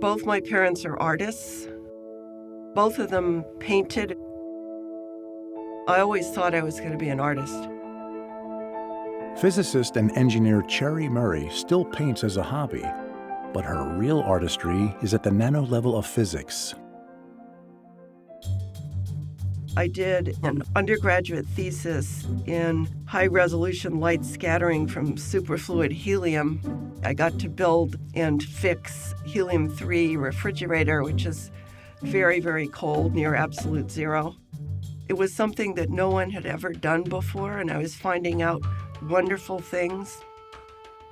Both my parents are artists. Both of them painted. I always thought I was going to be an artist. Physicist and engineer Cherry Murray still paints as a hobby, but her real artistry is at the nano level of physics. I did an undergraduate thesis in high-resolution light scattering from superfluid helium. I got to build and fix helium-3 refrigerator, which is very, very cold, near absolute zero. It was something that no one had ever done before, and I was finding out wonderful things.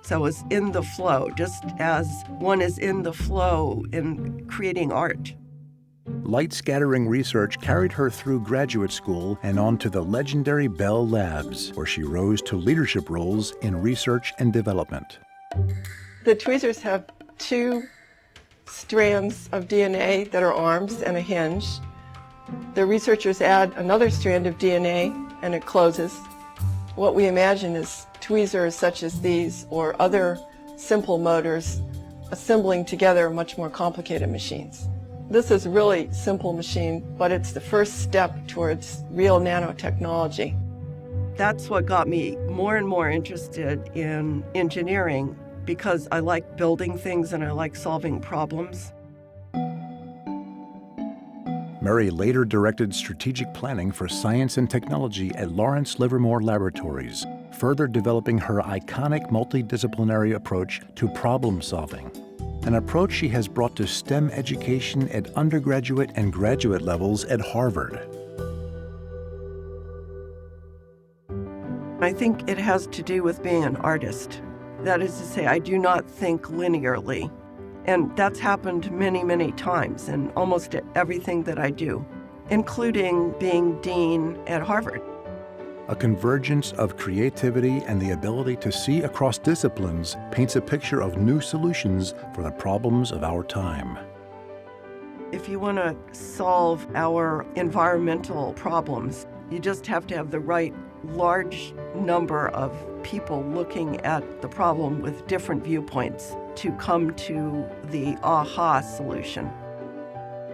So I was in the flow, just as one is in the flow in creating art. Light scattering research carried her through graduate school and on to the legendary Bell Labs, where she rose to leadership roles in research and development. The tweezers have 2 strands of DNA that are arms and a hinge. The researchers add another strand of DNA and it closes. What we imagine is tweezers such as these or other simple motors assembling together much more complicated machines. This is a really simple machine, but it's the first step towards real nanotechnology. That's what got me more and more interested in engineering, because I like building things and I like solving problems. Murray later directed strategic planning for science and technology at Lawrence Livermore Laboratories, further developing her iconic multidisciplinary approach to problem solving, an approach she has brought to STEM education at undergraduate and graduate levels at Harvard. I think it has to do with being an artist. That is to say, I do not think linearly. And that's happened many, many times in almost everything that I do, including being dean at Harvard. A convergence of creativity and the ability to see across disciplines paints a picture of new solutions for the problems of our time. If you want to solve our environmental problems, you just have to have the right large number of people looking at the problem with different viewpoints to come to the aha solution.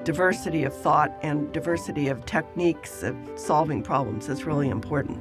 Diversity of thought and diversity of techniques of solving problems is really important.